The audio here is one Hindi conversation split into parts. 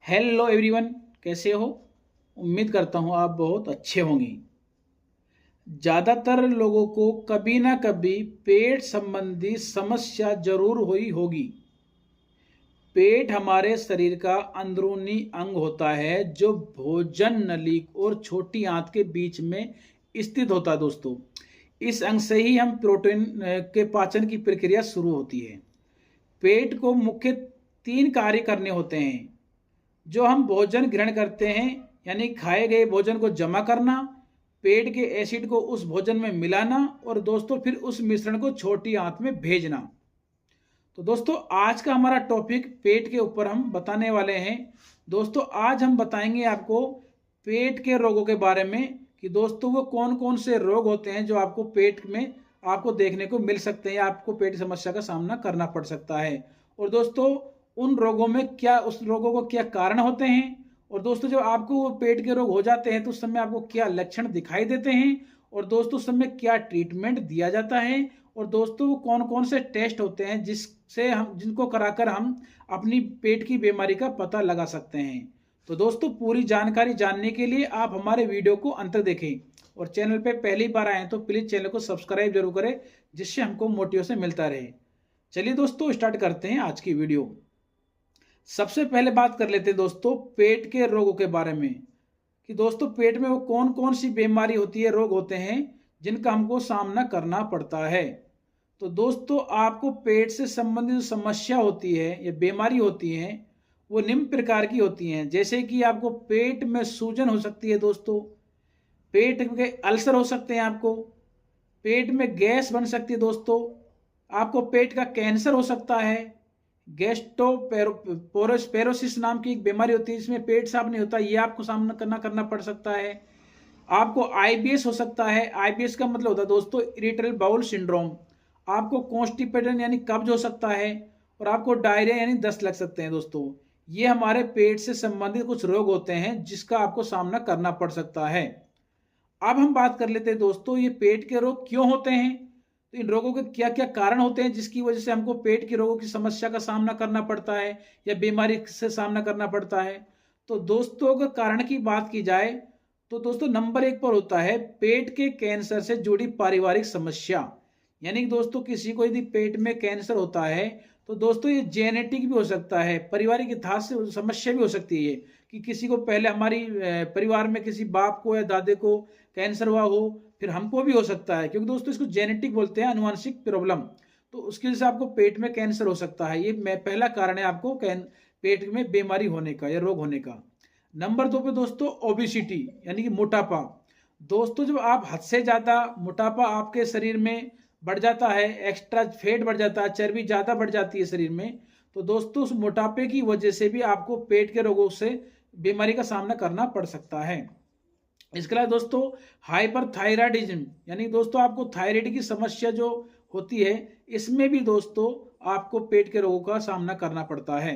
हेलो एवरीवन, कैसे हो। उम्मीद करता हूँ आप बहुत अच्छे होंगे। ज़्यादातर लोगों को कभी ना कभी पेट संबंधी समस्या जरूर हुई होगी। पेट हमारे शरीर का अंदरूनी अंग होता है जो भोजन नली और छोटी आंत के बीच में स्थित होता है दोस्तों। इस अंग से ही हम प्रोटीन के पाचन की प्रक्रिया शुरू होती है। पेट को मुख्य 3 कार्य करने होते हैं। जो हम भोजन ग्रहण करते हैं यानी खाए गए भोजन को जमा करना, पेट के एसिड को उस भोजन में मिलाना और दोस्तों फिर उस मिश्रण को छोटी आंत में भेजना। तो दोस्तों आज का हमारा टॉपिक पेट के ऊपर हम बताने वाले हैं। दोस्तों आज हम बताएंगे आपको पेट के रोगों के बारे में कि दोस्तों वो कौन कौन से रोग होते हैं जो आपको पेट में आपको देखने को मिल सकते हैं, आपको पेट की समस्या का सामना करना पड़ सकता है। और दोस्तों उन रोगों में क्या, उस रोगों को क्या कारण होते हैं, और दोस्तों जब आपको पेट के रोग हो जाते हैं तो उस समय आपको क्या लक्षण दिखाई देते हैं, और दोस्तों उस समय क्या ट्रीटमेंट दिया जाता है, और दोस्तों कौन कौन से टेस्ट होते हैं जिससे हम जिनको कराकर हम अपनी पेट की बीमारी का पता लगा सकते हैं। तो दोस्तों पूरी जानकारी जानने के लिए आप हमारे वीडियो को अंत तक देखें, और चैनल पे पहली बार आए तो प्लीज़ चैनल को सब्सक्राइब जरूर करें जिससे हमको मोटिवेशन मिलता रहे। चलिए दोस्तों स्टार्ट करते हैं आज की वीडियो। सबसे पहले बात कर लेते हैं दोस्तों पेट के रोगों के बारे में कि दोस्तों पेट में वो कौन कौन सी बीमारी होती है, रोग होते हैं जिनका हमको सामना करना पड़ता है। तो दोस्तों आपको पेट से संबंधित जो समस्या होती है या बीमारी होती है वो निम्न प्रकार की होती हैं, जैसे कि आपको पेट में सूजन हो सकती है दोस्तों, पेट के अल्सर हो सकते हैं, आपको पेट में गैस बन सकती है दोस्तों, आपको पेट का कैंसर हो सकता है, गैस्ट्रोपेरोसिस नाम की एक बीमारी होती है जिसमें पेट साफ नहीं होता, ये आपको सामना करना पड़ सकता है। आपको आईबीएस हो सकता है। आईबीएस का मतलब होता है दोस्तों इरिटेबल बाउल सिंड्रोम। आपको कॉन्स्टिपेशन यानी कब्ज हो सकता है, और आपको डायरिया यानी दस्त लग सकते हैं दोस्तों। ये हमारे पेट से संबंधित कुछ रोग होते हैं जिसका आपको सामना करना पड़ सकता है। अब हम बात कर लेते हैं दोस्तों ये पेट के रोग क्यों होते हैं, तो इन रोगों के क्या क्या कारण होते हैं जिसकी वजह से हमको पेट के रोगों की समस्या का सामना करना पड़ता है या बीमारी से सामना करना पड़ता है। तो दोस्तों अगर कारण की बात की जाए तो दोस्तों नंबर 1 पर होता है पेट के कैंसर से जुड़ी पारिवारिक समस्या। यानी कि दोस्तों किसी को यदि पेट में कैंसर होता है तो दोस्तों ये जेनेटिक भी हो सकता है, पारिवारिक इतिहास से समस्या भी हो सकती है कि किसी को पहले हमारी परिवार में किसी बाप को या दादे को कैंसर हुआ हो, फिर हमको भी हो सकता है, क्योंकि दोस्तों इसको जेनेटिक बोलते हैं, आनुवंशिक प्रॉब्लम। तो उसकी वजह से आपको पेट में कैंसर हो सकता है। ये पहला कारण है आपको पेट में बीमारी होने का या रोग होने का। नंबर 2 पे दोस्तों ओबिसिटी यानी कि मोटापा। दोस्तों जब आप हद से ज़्यादा मोटापा आपके शरीर में बढ़ जाता है, एक्स्ट्रा फैट बढ़ जाता है, चर्बी ज़्यादा बढ़ जाती है शरीर में, तो दोस्तों उस मोटापे की वजह से भी आपको पेट के रोगों से बीमारी का सामना करना पड़ सकता है। इसके अलावा दोस्तों हाइपरथायराइडिज्म यानी दोस्तों आपको थायराइड की समस्या जो होती है, इसमें भी दोस्तों आपको पेट के रोगों का सामना करना पड़ता है।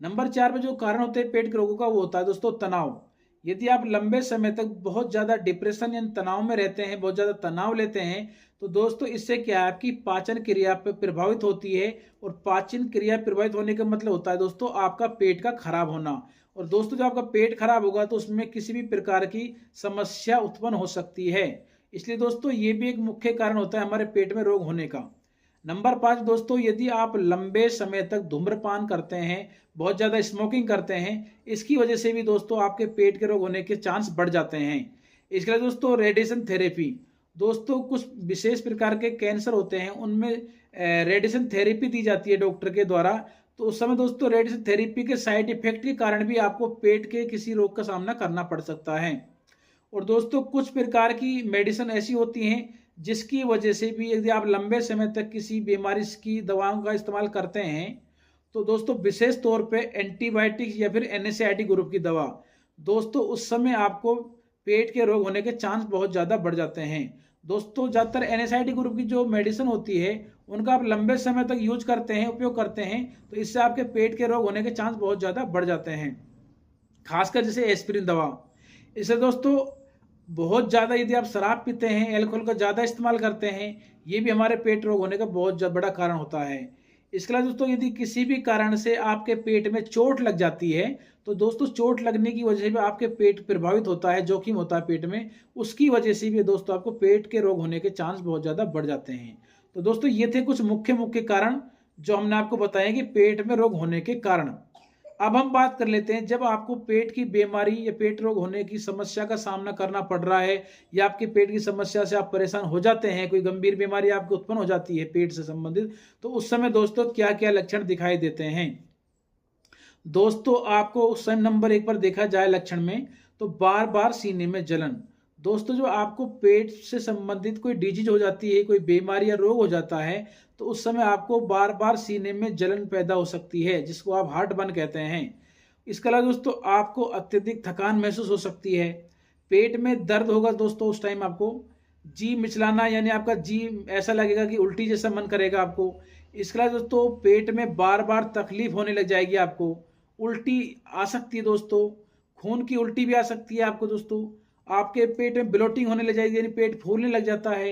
नंबर 4 पे जो कारण होते हैं पेट के रोगों का वो होता है दोस्तों तनाव। यदि आप लंबे समय तक बहुत ज़्यादा डिप्रेशन या तनाव में रहते हैं, बहुत ज़्यादा तनाव लेते हैं, तो दोस्तों इससे क्या है आपकी पाचन क्रिया पर प्रभावित होती है, और पाचन क्रिया प्रभावित होने का मतलब होता है दोस्तों आपका पेट का खराब होना। और दोस्तों जब आपका पेट खराब होगा तो उसमें किसी भी प्रकार की समस्या उत्पन्न हो सकती है। इसलिए दोस्तों ये भी एक मुख्य कारण होता है हमारे पेट में रोग होने का। नंबर 5 दोस्तों यदि आप लंबे समय तक धूम्रपान करते हैं, बहुत ज़्यादा स्मोकिंग करते हैं, इसकी वजह से भी दोस्तों आपके पेट के रोग होने के चांस बढ़ जाते हैं। इसके लिए दोस्तों रेडिएशन थेरेपी, दोस्तों कुछ विशेष प्रकार के कैंसर होते हैं उनमें रेडिएशन थेरेपी दी जाती है डॉक्टर के द्वारा। तो उस समय दोस्तों रेडिएशन थेरेपी के साइड इफेक्ट के कारण भी आपको पेट के किसी रोग का सामना करना पड़ सकता है। और दोस्तों कुछ प्रकार की मेडिसिन ऐसी होती हैं जिसकी वजह से भी यदि आप लंबे समय तक किसी बीमारी की दवाओं का इस्तेमाल करते हैं, तो दोस्तों विशेष तौर पे एंटीबायोटिक्स या फिर एनएसएआईडी ग्रुप की दवा, दोस्तों उस समय आपको पेट के रोग होने के चांस बहुत ज़्यादा बढ़ जाते हैं। दोस्तों ज़्यादातर एनएसआईडी ग्रुप की जो मेडिसिन होती है उनका आप लंबे समय तक यूज करते हैं, उपयोग करते हैं, तो इससे आपके पेट के रोग होने के चांस बहुत ज़्यादा बढ़ जाते हैं, खासकर जैसे एस्पिरिन दवा। इससे दोस्तों बहुत ज़्यादा यदि आप शराब पीते हैं, अल्कोहल का ज़्यादा इस्तेमाल करते हैं, ये भी हमारे पेट रोग होने का बहुत बड़ा कारण होता है। इसके अलावा दोस्तों यदि किसी भी कारण से आपके पेट में चोट लग जाती है, तो दोस्तों चोट लगने की वजह से भी आपके पेट प्रभावित होता है, जोखिम होता है पेट में, उसकी वजह से भी दोस्तों आपको पेट के रोग होने के चांस बहुत ज़्यादा बढ़ जाते हैं। तो दोस्तों ये थे कुछ मुख्य मुख्य कारण जो हमने आपको बताया कि पेट में रोग होने के कारण। अब हम बात कर लेते हैं, जब आपको पेट की बीमारी या पेट रोग होने की समस्या का सामना करना पड़ रहा है, या आपके पेट की समस्या से आप परेशान हो जाते हैं, कोई गंभीर बीमारी आपको उत्पन्न हो जाती है पेट से संबंधित, तो उस समय दोस्तों क्या क्या लक्षण दिखाई देते हैं। दोस्तों आपको उस समय नंबर 1 पर देखा जाए लक्षण में, तो बार बार सीने में जलन। दोस्तों जो आपको पेट से संबंधित कोई डिजीज हो जाती है, कोई बीमारी या रोग हो जाता है, तो उस समय आपको बार बार सीने में जलन पैदा हो सकती है, जिसको आप हार्ट बर्न कहते हैं। इसके अलावा दोस्तों आपको अत्यधिक थकान महसूस हो सकती है, पेट में दर्द होगा दोस्तों उस टाइम आपको, जी मिचलाना, यानी आपका जी ऐसा लगेगा कि उल्टी जैसा मन करेगा आपको। इसके अलावा दोस्तों पेट में बार बार तकलीफ होने लग जाएगी आपको, उल्टी आ सकती है दोस्तों, खून की उल्टी भी आ सकती है आपको दोस्तों, आपके पेट में ब्लोटिंग होने लग जाएगी, यानी पेट फूलने लग जाता है।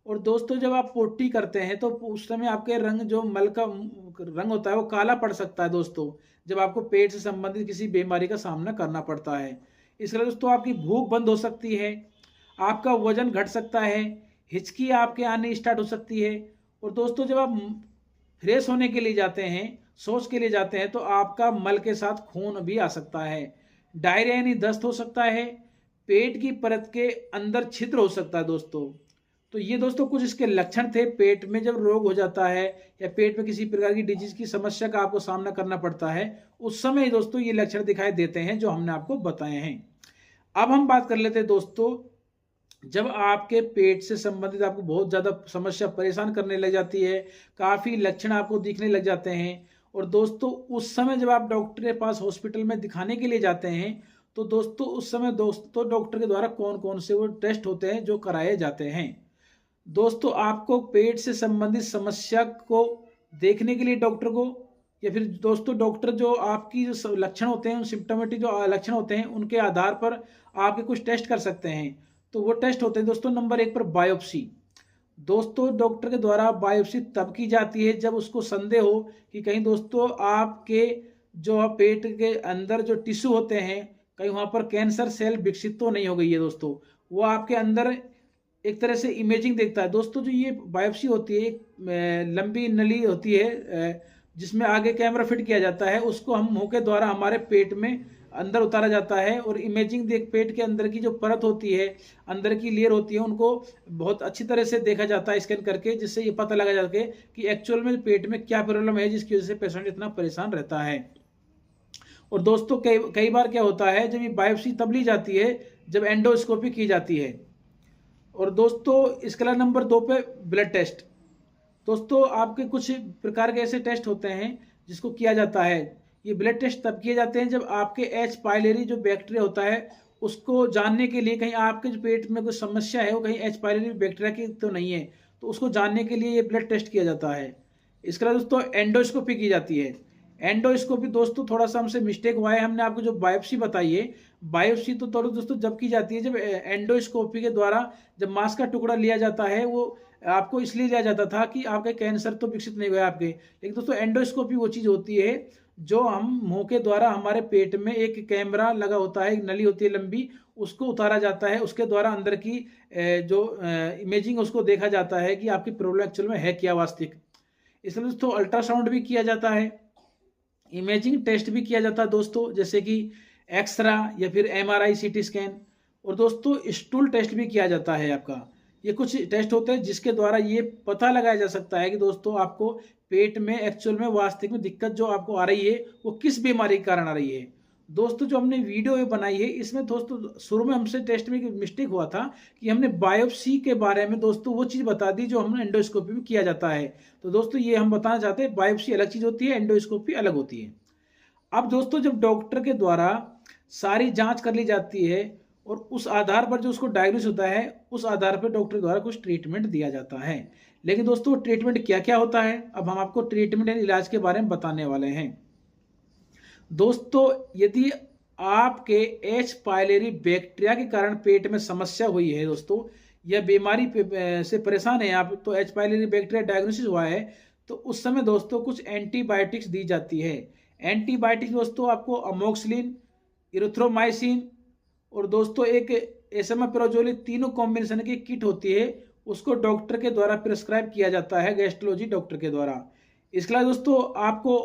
और दोस्तों जब आप पोटी करते हैं तो उस समय आपके रंग, जो मल का रंग होता है वो काला पड़ सकता है दोस्तों, जब आपको पेट से संबंधित किसी बीमारी का सामना करना पड़ता है। इसलिए दोस्तों आपकी भूख बंद हो सकती है, आपका वजन घट सकता है, हिचकी आपके आने स्टार्ट हो सकती है। और दोस्तों जब आप फ्रेश होने के लिए जाते हैं, शौच के लिए जाते हैं, तो आपका मल के साथ खून भी आ सकता है, डायरिया यानी दस्त हो सकता है, पेट की परत के अंदर छिद्र हो सकता है दोस्तों। तो ये दोस्तों कुछ इसके लक्षण थे, पेट में जब रोग हो जाता है या पेट में किसी प्रकार की डिजीज की समस्या का आपको सामना करना पड़ता है, उस समय दोस्तों ये लक्षण दिखाई देते हैं जो हमने आपको बताए हैं। अब हम बात कर लेते हैं दोस्तों, जब आपके पेट से संबंधित आपको बहुत ज़्यादा समस्या परेशान करने लग जाती है, काफ़ी लक्षण आपको दिखने लग जाते हैं, और दोस्तों उस समय जब आप डॉक्टर के पास हॉस्पिटल में दिखाने के लिए जाते हैं, तो दोस्तों उस समय दोस्तों डॉक्टर के द्वारा कौन कौन से वो टेस्ट होते हैं जो कराए जाते हैं। दोस्तों आपको पेट से संबंधित समस्या को देखने के लिए डॉक्टर को, या फिर दोस्तों डॉक्टर जो आपकी जो लक्षण होते हैं, सिम्टोमेटिक जो लक्षण होते हैं, उनके आधार पर आपके कुछ टेस्ट कर सकते हैं। तो वो टेस्ट होते हैं दोस्तों नंबर 1 पर बायोप्सी। दोस्तों डॉक्टर के द्वारा बायोप्सी तब की जाती है जब उसको संदेह हो कि कहीं दोस्तों आपके जो पेट के अंदर जो टिश्यू होते हैं, कहीं वहाँ पर कैंसर सेल विकसित तो नहीं हो गई है दोस्तों। वो आपके अंदर एक तरह से इमेजिंग देखता है दोस्तों। जो ये बायोप्सी होती है, एक लंबी नली होती है जिसमें आगे कैमरा फिट किया जाता है, उसको हम मुंह के द्वारा हमारे पेट में अंदर उतारा जाता है, और इमेजिंग देख पेट के अंदर की जो परत होती है, अंदर की लेयर होती है, उनको बहुत अच्छी तरह से देखा जाता है स्कैन करके, जिससे ये पता लगा जाता है कि एक्चुअल में पेट में क्या प्रॉब्लम है जिसकी वजह से पेशेंट इतना परेशान रहता है। और दोस्तों कई बार क्या होता है, जब ये बायोप्सी तब ली जाती है जब एंडोस्कोपी की जाती है। और दोस्तों इसके अलावा नंबर 2 पे ब्लड टेस्ट। दोस्तों आपके कुछ प्रकार के ऐसे टेस्ट होते हैं जिसको किया जाता है। ये ब्लड टेस्ट तब किए जाते हैं जब आपके एच पाइलेरी जो बैक्टीरिया होता है उसको जानने के लिए, कहीं आपके जो पेट में कोई समस्या है वो कहीं एच पाइलेरी बैक्टीरिया की तो नहीं है, तो उसको जानने के लिए ये ब्लड टेस्ट किया जाता है। इसके अलावा दोस्तों एंडोस्कोपी की जाती है। एंडोस्कोपी दोस्तों थोड़ा सा हमसे मिस्टेक हुआ है, हमने आपको जो बायोप्सी बताई है, बायोप्सी तो दोस्तों जब की जाती है जब एंडोस्कोपी के द्वारा जब मांस का टुकड़ा लिया जाता है, वो आपको इसलिए लिया जाता था कि आपके कैंसर तो विकसित नहीं हुआ आपके। लेकिन दोस्तों एंडोस्कोपी वो चीज़ होती है जो हम मुंह के द्वारा हमारे पेट में एक कैमरा लगा होता है, एक नली होती है लंबी, उसको उतारा जाता है, उसके द्वारा अंदर की जो इमेजिंग उसको देखा जाता है कि आपकी प्रॉब्लम एक्चुअल में है क्या वास्तविक। इसमें दोस्तों अल्ट्रासाउंड भी किया जाता है, इमेजिंग टेस्ट भी किया जाता है दोस्तों, जैसे कि एक्सरा या फिर MRI CT स्कैन। और दोस्तों स्टूल टेस्ट भी किया जाता है आपका। ये कुछ टेस्ट होते हैं जिसके द्वारा ये पता लगाया जा सकता है कि दोस्तों आपको पेट में एक्चुअल में वास्तविक में दिक्कत जो आपको आ रही है वो किस बीमारी के कारण आ रही है। दोस्तों जो हमने वीडियो बनाई है इसमें दोस्तों शुरू में हमसे टेस्ट में मिस्टेक हुआ था कि हमने बायोप्सी के बारे में दोस्तों वो चीज़ बता दी जो हमने एंडोस्कोपी में किया जाता है। तो दोस्तों ये हम बताना चाहते हैं, बायोप्सी अलग चीज़ होती है, एंडोस्कोपी अलग होती है। अब दोस्तों जब डॉक्टर के द्वारा सारी जांच कर ली जाती है और उस आधार पर जो उसको डायग्नोस होता है, उस आधार पर डॉक्टर द्वारा कुछ ट्रीटमेंट दिया जाता है। लेकिन दोस्तों ट्रीटमेंट क्या क्या होता है, अब हम आपको ट्रीटमेंट यानी इलाज के बारे में बताने वाले हैं। दोस्तों यदि आपके एच पाइलेरी बैक्टीरिया के कारण पेट में समस्या हुई है दोस्तों, या बीमारी से परेशान है आप, तो एच पाइलेरी बैक्टीरिया डायग्नोसिस हुआ है, तो उस समय दोस्तों कुछ एंटीबायोटिक्स दी जाती है। एंटीबायोटिक्स दोस्तों आपको अमोक्सिलिन, इरिथ्रोमाइसिन और दोस्तों एक एसएमएप्रोजोल, तीनों कॉम्बिनेशन की किट होती है, उसको डॉक्टर के द्वारा प्रिस्क्राइब किया जाता है, गैस्ट्रोलॉजी डॉक्टर के द्वारा। इसके अलावा दोस्तों आपको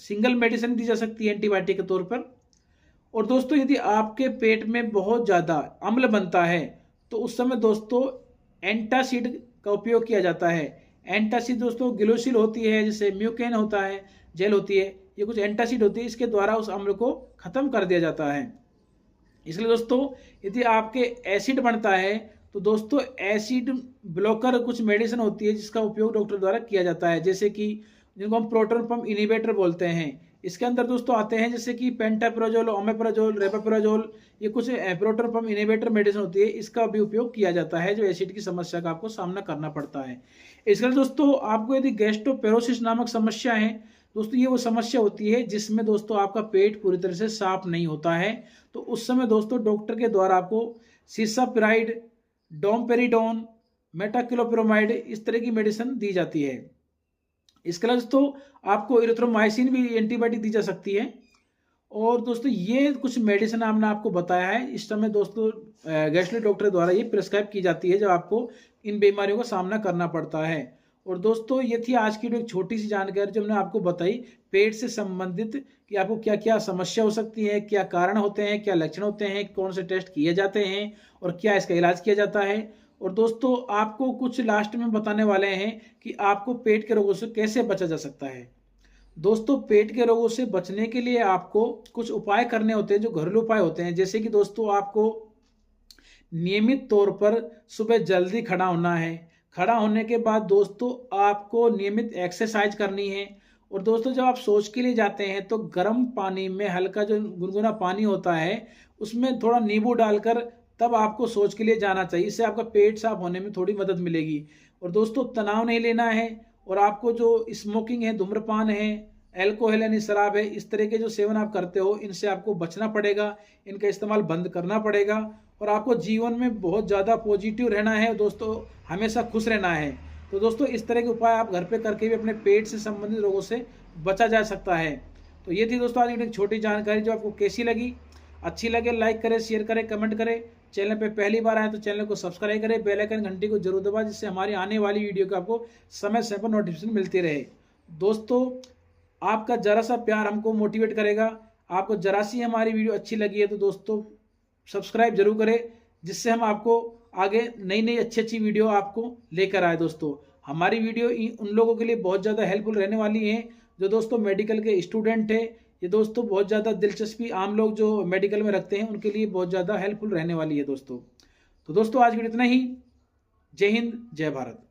सिंगल मेडिसिन दी जा सकती है एंटीबायोटिक के तौर पर। और दोस्तों यदि आपके पेट में बहुत ज़्यादा अम्ल बनता है तो उस समय दोस्तों एंटासिड का उपयोग किया जाता है। एंटासिड दोस्तों ग्लिसरॉल होती है, जैसे म्यूकेन होता है, जेल होती है, ये कुछ एंटासिड होती है, इसके द्वारा उस अम्ल को खत्म कर दिया जाता है। इसलिए दोस्तों यदि आपके एसिड बनता है तो दोस्तों एसिड ब्लॉकर कुछ मेडिसिन होती है जिसका उपयोग डॉक्टर द्वारा किया जाता है, जैसे कि जिनको हम प्रोटॉन पंप इनहिबिटर बोलते हैं। इसके अंदर दोस्तों आते हैं जैसे कि पेंटाप्रोजोल, ओमेप्राजोल, रेपाप्राजोल, ये कुछ प्रोटॉन पंप इनहिबिटर मेडिसिन होती है, इसका भी उपयोग किया जाता है जो एसिड की समस्या का आपको सामना करना पड़ता है। इसके दोस्तों आपको यदि गैस्ट्रोपेरोसिस नामक समस्या है दोस्तों, ये वो समस्या होती है जिसमें दोस्तों आपका पेट पूरी तरह से साफ नहीं होता है, तो उस समय दोस्तों डॉक्टर के द्वारा आपको सिसाप्राइड, डोमपेरिडोन, मेटाक्लोप्रोमाइड इस तरह की मेडिसिन दी जाती है। इसके अलावा दोस्तों आपको इरिथ्रोमाइसिन भी एंटीबायोटिक दी जा सकती है। और दोस्तों ये कुछ मेडिसिन हमने आपको बताया है, इस समय दोस्तों गैस्ट्रो डॉक्टर द्वारा ये प्रिस्क्राइब की जाती है जब आपको इन बीमारियों का सामना करना पड़ता है। और दोस्तों ये थी आज की एक छोटी सी जानकारी जो हमने आपको बताई पेट से संबंधित कि आपको क्या क्या समस्या हो सकती है, क्या कारण होते हैं, क्या लक्षण होते हैं, कौन से टेस्ट किए जाते हैं और क्या इसका इलाज किया जाता है। और दोस्तों आपको कुछ लास्ट में बताने वाले हैं कि आपको पेट के रोगों से कैसे बचा जा सकता है। दोस्तों पेट के रोगों से बचने के लिए आपको कुछ उपाय करने होते हैं जो घरेलू उपाय होते हैं, जैसे कि दोस्तों आपको नियमित तौर पर सुबह जल्दी खड़ा होना है। खड़ा होने के बाद दोस्तों आपको नियमित एक्सरसाइज करनी है। और दोस्तों जब आप शौच के लिए जाते हैं तो गर्म पानी में हल्का जो गुनगुना पानी होता है उसमें थोड़ा नींबू डालकर तब आपको शौच के लिए जाना चाहिए, इससे आपका पेट साफ होने में थोड़ी मदद मिलेगी। और दोस्तों तनाव नहीं लेना है, और आपको जो स्मोकिंग है, धूम्रपान है, एल्कोहल यानी शराब है, इस तरह के जो सेवन आप करते हो इनसे आपको बचना पड़ेगा, इनका इस्तेमाल बंद करना पड़ेगा। और आपको जीवन में बहुत ज़्यादा पॉजिटिव रहना है दोस्तों, हमेशा खुश रहना है। तो दोस्तों इस तरह के उपाय आप घर पे करके भी अपने पेट से संबंधित रोगों से बचा जा सकता है। तो ये थी दोस्तों आज की एक छोटी जानकारी, जो आपको कैसी लगी, अच्छी लगे लाइक करें, शेयर करें, कमेंट करें। चैनल पे पहली बार आए तो चैनल को सब्सक्राइब करें, बेल आइकन घंटी को जरूर दबाएं, जिससे हमारी आने वाली वीडियो का आपको समय समय पर नोटिफिकेशन मिलती रहे। दोस्तों आपका जरा सा प्यार हमको मोटिवेट करेगा। आपको जरा सी हमारी वीडियो अच्छी लगी है तो दोस्तों सब्सक्राइब जरूर करें, जिससे हम आपको आगे नई नई अच्छी अच्छी वीडियो आपको लेकर आए। दोस्तों हमारी वीडियो उन लोगों के लिए बहुत ज़्यादा हेल्पफुल रहने वाली है जो दोस्तों मेडिकल के स्टूडेंट है। ये दोस्तों बहुत ज़्यादा दिलचस्पी आम लोग जो मेडिकल में रखते हैं उनके लिए बहुत ज़्यादा हेल्पफुल रहने वाली है दोस्तों। तो दोस्तों आज वीडियो इतना ही। जय हिंद, जय भारत।